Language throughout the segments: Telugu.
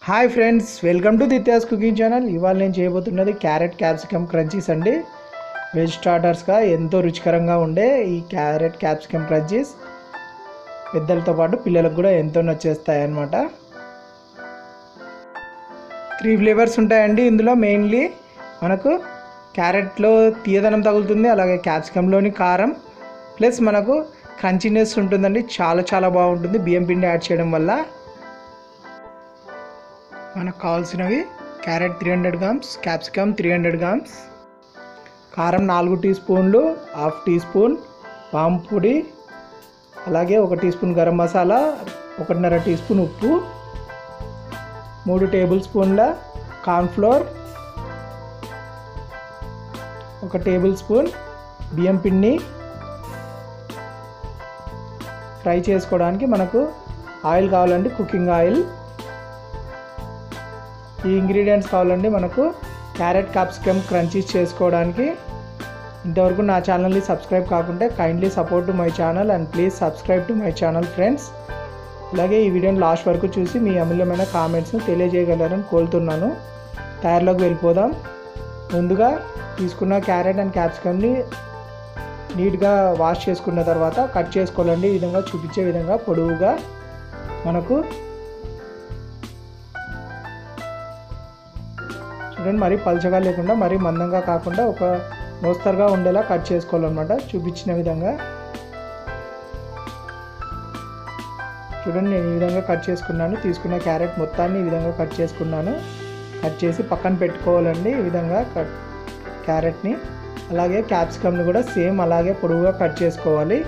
Hi friends, welcome to దిత్యాస్ cooking channel. ఇవాళ నేను చేయబోతున్నది క్యారెట్ క్యాప్సికమ్ క్రంచీస్ అండి. వెజ్ స్టార్టర్స్గా ఎంతో రుచికరంగా ఉండే ఈ క్యారెట్ క్యాప్సికమ్ క్రంచీస్ పెద్దలతో పాటు పిల్లలకు కూడా ఎంతో నచ్చేస్తాయి అన్నమాట. 3 ఫ్లేవర్స్ ఉంటాయండి ఇందులో. మెయిన్లీ మనకు క్యారెట్లో తీయదనం తగులుతుంది, అలాగే క్యాప్సికంలోని కారం ప్లస్ మనకు క్రంచీనెస్ ఉంటుందండి. చాలా బాగుంటుంది బియ్యం పిండి యాడ్ చేయడం వల్ల. మనకు కావాల్సినవి క్యారెట్ 300 గ్రామ్స్, క్యాప్సికమ్ 300 గ్రామ్స్, కారం 4 టీ స్పూన్లు, హాఫ్ టీ స్పూన్ వాము పొడి, అలాగే 1 teaspoon garam masala, 1.5 teaspoon ఉప్పు, 3 టేబుల్ స్పూన్ల కార్న్ఫ్లోర్, 1 టేబుల్ స్పూన్ బియ్యం పిండి. ఫ్రై చేసుకోవడానికి మనకు ఆయిల్ కావాలండి, కుకింగ్ ఆయిల్. ఈ ఇంగ్రీడియంట్స్ కావాలండి మనకు క్యారెట్ క్యాప్సికమ్ క్రంచీస్ చేసుకోవడానికి. ఇంతవరకు నా ఛానల్ని సబ్స్క్రైబ్ కాకుంటే kindly support to my channel and please subscribe to my channel friends. అలాగే ఈ వీడియోని లాస్ట్ వరకు చూసి మీ అమూల్యమైన కామెంట్స్ను తెలియజేయగలరని కోరుతున్నాను. తయారీలోకి వెళ్ళిపోదాం. ముందుగా తీసుకున్న క్యారెట్ అండ్ క్యాప్సికమ్ని నీట్గా వాష్ చేసుకున్న తర్వాత కట్ చేసుకోవాలండి. ఈ విధంగా చూపించే విధంగా పొడవుగా మనకు చూడండి. మరీ పలచగా లేకుండా మరీ మందంగా కాకుండా ఒక మోస్తరుగా ఉండేలా కట్ చేసుకోవాలన్నమాట. చూపించిన విధంగా చూడండి. నేను ఈ విధంగా కట్ చేసుకున్నాను. తీసుకున్న క్యారెట్ మొత్తాన్ని ఈ విధంగా కట్ చేసుకున్నాను. కట్ చేసి పక్కన పెట్టుకోవాలండి ఈ విధంగా క్యారెట్ని. అలాగే క్యాప్సికమ్ని కూడా సేమ్ అలాగే పొడవుగా కట్ చేసుకోవాలి.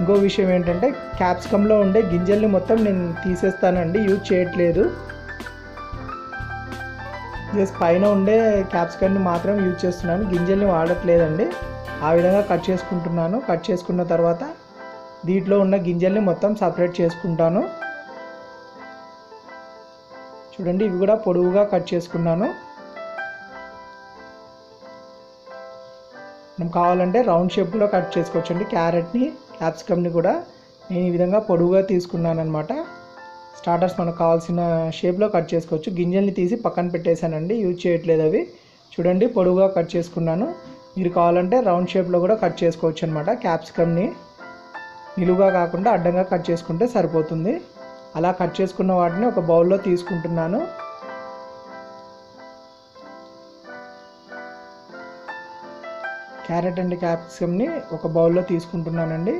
ఇంకో విషయం ఏంటంటే క్యాప్సికంలో ఉండే గింజల్ని మొత్తం నేను తీసేస్తానండి, యూజ్ చేయట్లేదు. జస్ట్ పైన ఉండే క్యాప్సికమ్ని మాత్రం యూజ్ చేస్తున్నాను, గింజల్ని వాడట్లేదండి. ఆ విధంగా కట్ చేసుకుంటున్నాను. కట్ చేసుకున్న తర్వాత దీంట్లో ఉన్న గింజల్ని మొత్తం సపరేట్ చేసుకుంటాను. చూడండి, ఇవి కూడా పొడవుగా కట్ చేసుకున్నాను. మనం కావాలంటే రౌండ్ షేప్లో కట్ చేసుకోవచ్చండి. క్యారెట్ని క్యాప్సికమ్ని కూడా నేను ఈ విధంగా పొడవుగా తీసుకున్నాను అనమాట. స్టార్టర్స్ మనకు కావాల్సిన షేప్లో కట్ చేసుకోవచ్చు. గింజల్ని తీసి పక్కన పెట్టేశానండి, యూజ్ చేయట్లేదు అవి. చూడండి, పొడవుగా కట్ చేసుకున్నాను. మీరు కావాలంటే రౌండ్ షేప్లో కూడా కట్ చేసుకోవచ్చు అనమాట. క్యాప్సికమ్ని నిలువుగా కాకుండా అడ్డంగా కట్ చేసుకుంటే సరిపోతుంది. అలా కట్ చేసుకున్న వాటిని ఒక బౌల్లో తీసుకుంటున్నాను. క్యారెట్ అండ్ క్యాప్సికమ్ని ఒక బౌల్లో తీసుకుంటున్నానండి.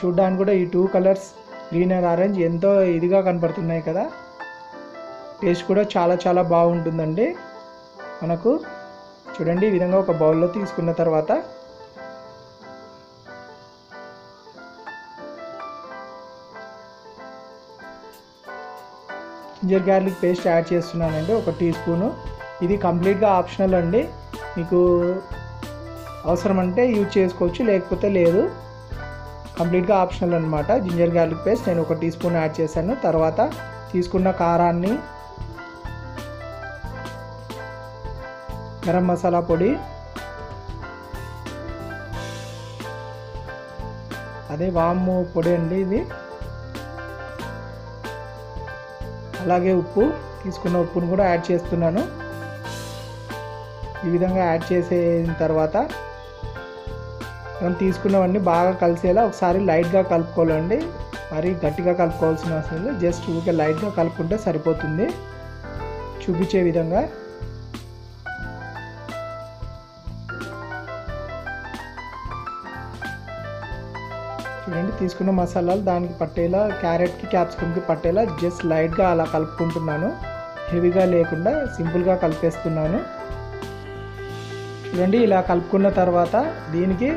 చూడడానికి కూడా ఈ 2 కలర్స్ గ్రీన్ అండ్ ఆరెంజ్ ఎంతో ఇదిగా కనపడుతున్నాయి కదా. టేస్ట్ కూడా చాలా బాగుంటుందండి మనకు. చూడండి, ఈ విధంగా ఒక బౌల్లో తీసుకున్న తర్వాత జింజర్ గార్లిక్ పేస్ట్ యాడ్ చేస్తున్నానండి, 1 టీ స్పూను. ఇది కంప్లీట్గా ఆప్షనల్ అండి. మీకు అవసరం అంటే యూజ్ చేసుకోవచ్చు, లేకపోతే లేదు. కంప్లీట్గా ఆప్షనల్ అనమాట. జింజర్ గార్లిక్ పేస్ట్ నేను 1 టీ స్పూన్ యాడ్ చేశాను. తర్వాత తీసుకున్న కారాన్ని, గరం మసాలా పొడి, అదే వాము పొడి అండి ఇది, అలాగే ఉప్పు, తీసుకున్న ఉప్పును కూడా యాడ్ చేస్తున్నాను. ఈ విధంగా యాడ్ చేసిన తర్వాత మనం తీసుకున్నవన్నీ బాగా కలిసేలా ఒకసారి లైట్గా కలుపుకోవాలండి. మరి గట్టిగా కలుపుకోవాల్సిన అవసరం లేదు, జస్ట్ ఊరికే లైట్గా కలుపుకుంటే సరిపోతుంది. చూపించే విధంగా చూడండి. తీసుకున్న మసాలాలు దానికి పట్టేలా, క్యారెట్కి క్యాప్సికమ్కి పట్టేలా జస్ట్ లైట్గా అలా కలుపుకుంటున్నాను. హెవీగా లేకుండా సింపుల్గా కలిపేస్తున్నాను. చూడండి, ఇలా కలుపుకున్న తర్వాత దీనికి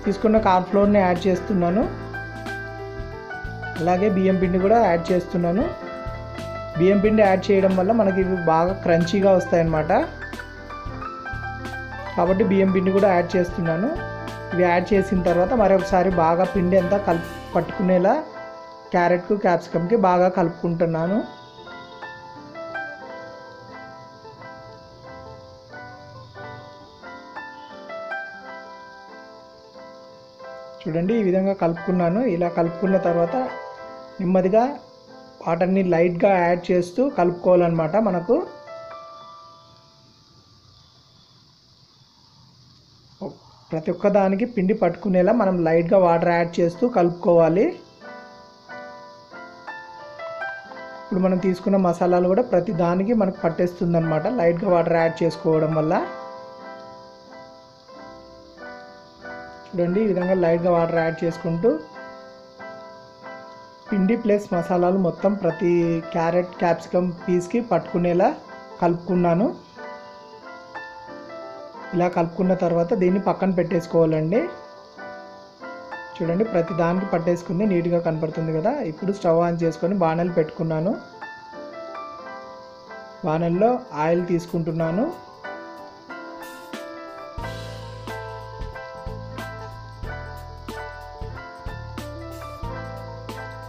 తీసుకున్న కార్న్ఫ్లోర్ని యాడ్ చేస్తున్నాను. అలాగే బియ్యం పిండి కూడా యాడ్ చేస్తున్నాను. బియ్యం పిండి యాడ్ చేయడం వల్ల మనకి ఇవి బాగా క్రంచీగా వస్తాయన్నమాట. కాబట్టి బియ్యం పిండి కూడా యాడ్ చేస్తున్నాను. ఇవి యాడ్ చేసిన తర్వాత మరొకసారి బాగా పిండి అంతా పట్టుకునేలా క్యారెట్కు క్యాప్సికమ్కి బాగా కలుపుకుంటున్నాను. చూడండి, ఈ విధంగా కలుపుకున్నాను. ఇలా కలుపుకున్న తర్వాత నెమ్మదిగా వాటర్ని లైట్గా యాడ్ చేస్తూ కలుపుకోవాలన్నమాట. మనకు ప్రతి ఒక్క దానికి పిండి పట్టుకునేలా మనం లైట్గా వాటర్ యాడ్ చేస్తూ కలుపుకోవాలి. ఇప్పుడు మనం తీసుకున్న మసాలాలు కూడా ప్రతి దానికి మనకు పట్టేస్తుంది అనమాట, లైట్గా వాటర్ యాడ్ చేసుకోవడం వల్ల. చూడండి, ఈ విధంగా లైట్గా వాటర్ యాడ్ చేసుకుంటూ పిండి ప్లస్ మసాలాలు మొత్తం ప్రతి క్యారెట్ క్యాప్సికమ్ పీస్కి పట్టుకునేలా కలుపుకున్నాను. ఇలా కలుపుకున్న తర్వాత దీన్ని పక్కన పెట్టేసుకోవాలండి. చూడండి, ప్రతి దానికి పట్టేసుకుంది, నీట్గా కనపడుతుంది కదా. ఇప్పుడు స్టవ్ ఆన్ చేసుకొని బాణలు పెట్టుకున్నాను. బాణల్లో ఆయిల్ తీసుకుంటున్నాను.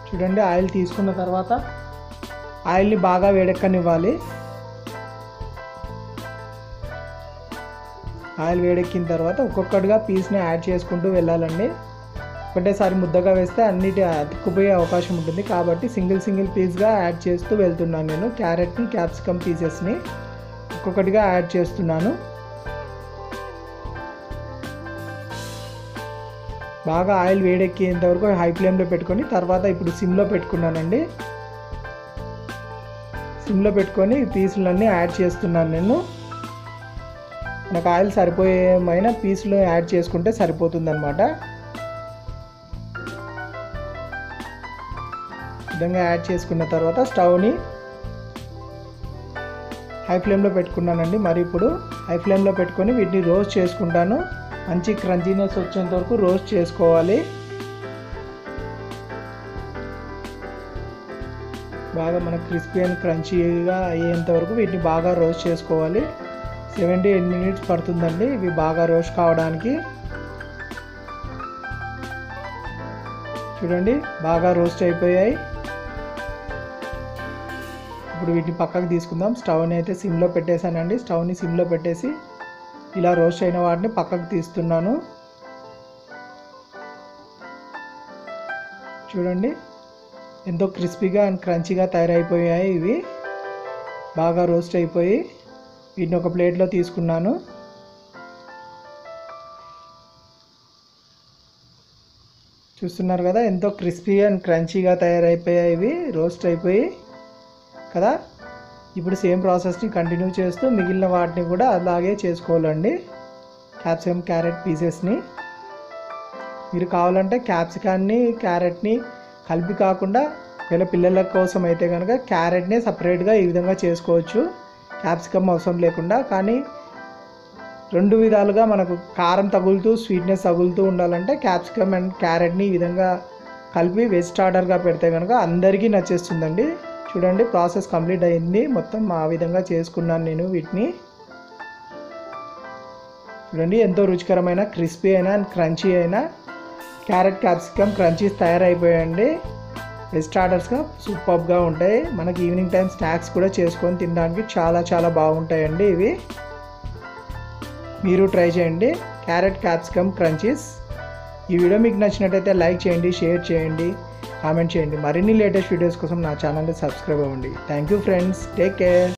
చూడండి, ఆయిల్ తీసుకున్న తర్వాత ఆయిల్ని బాగా వేడెక్కనివ్వాలి. ఆయిల్ వేడెక్కిన తర్వాత ఒక్కొక్కటిగా పీస్ని యాడ్ చేసుకుంటూ వెళ్ళాలండి. ఒకటేసారి ముద్దగా వేస్తే అన్నిటి అతుక్కుపోయే అవకాశం ఉంటుంది, కాబట్టి సింగిల్ పీస్గా యాడ్ చేస్తూ వెళ్తున్నాను. నేను క్యారెట్ని క్యాప్సికమ్ పీసెస్ని ఒక్కొక్కటిగా యాడ్ చేస్తున్నాను. బాగా ఆయిల్ వేడెక్కేంత వరకు హై ఫ్లేమ్లో పెట్టుకొని తర్వాత ఇప్పుడు సిమ్లో పెట్టుకున్నానండి. సిమ్లో పెట్టుకొని పీసులన్నీ యాడ్ చేస్తున్నాను నేను. నాకు ఆయిల్ సరిపోయేమైన పీసులు యాడ్ చేసుకుంటే సరిపోతుంది అనమాట. విధంగా యాడ్ చేసుకున్న తర్వాత స్టవ్ని హై ఫ్లేమ్లో పెట్టుకున్నానండి. మరి ఇప్పుడు హై ఫ్లేమ్లో పెట్టుకొని వీటిని రోస్ట్ చేసుకుంటాను. మంచి క్రంచీనెస్ వచ్చేంత వరకు రోస్ట్ చేసుకోవాలి. బాగా మనకు క్రిస్పీ అండ్ క్రంచీగా అయ్యేంత వరకు వీటిని బాగా రోస్ట్ చేసుకోవాలి. 7 to 8 minutes పడుతుందండి ఇవి బాగా రోస్ట్ కావడానికి. చూడండి, బాగా రోస్ట్ అయిపోయాయి. ఇప్పుడు వీటిని పక్కకు తీసుకుందాం. స్టవ్ని అయితే సిమ్లో పెట్టేశానండి. స్టవ్ని సిమ్లో పెట్టేసి ఇలా రోస్ట్ అయిన వాటిని పక్కకు తీస్తున్నాను. చూడండి, ఎంతో క్రిస్పీగా అండ్ క్రంచీగా తయారైపోయాయి. ఇవి బాగా రోస్ట్ అయిపోయి వీటిని ఒక ప్లేట్లో తీసుకున్నాను. చూస్తున్నారు కదా, ఎంతో క్రిస్పీ అండ్ క్రంచీగా తయారైపోయాయి. ఇవి రోస్ట్ అయిపోయి కదా. ఇప్పుడు సేమ్ ప్రాసెస్ని కంటిన్యూ చేస్తూ మిగిలిన వాటిని కూడా అలాగే చేసుకోవాలండి. క్యాప్సికమ్ క్యారెట్ పీసెస్ని మీరు కావాలంటే క్యాప్సికాన్ని క్యారెట్ని కలిపి కాకుండా ఒకవేళ పిల్లల కోసం అయితే కనుక క్యారెట్ని సపరేట్గా ఈ విధంగా చేసుకోవచ్చు, క్యాప్సికమ్ అవసరం లేకుండా. కానీ రెండు విధాలుగా మనకు కారం తగులుతూ స్వీట్నెస్ తగులుతూ ఉండాలంటే క్యాప్సికమ్ అండ్ క్యారెట్ని ఈ విధంగా కలిపి వెజ్ స్టార్టర్గా పెడితే కనుక అందరికీ నచ్చేస్తుందండి. చూడండి, ప్రాసెస్ కంప్లీట్ అయింది. మొత్తం ఆ విధంగా చేసుకున్నాను నేను వీటిని. చూడండి, ఎంతో రుచికరమైన క్రిస్పీ అయినా అండ్ క్రంచీ అయినా క్యారెట్ క్యాప్సికమ్ క్రంచీస్ తయారైపోయాయండి. వెజ్ స్టార్టర్స్గా సూపర్గా ఉంటాయి. మనకి ఈవినింగ్ టైం స్నాక్స్ కూడా చేసుకొని తినడానికి చాలా బాగుంటాయండి ఇవి. మీరు ట్రై చేయండి క్యారెట్ క్యాప్సికమ్ క్రంచీస్. ఈ వీడియో మీకు నచ్చినట్టయితే లైక్ చేయండి, షేర్ చేయండి, కామెంట్ చేయండి. మరిన్ని లేటెస్ట్ వీడియోస్ కోసం నా ఛానల్ని సబ్స్క్రైబ్ అవ్వండి. Thank you friends, take care.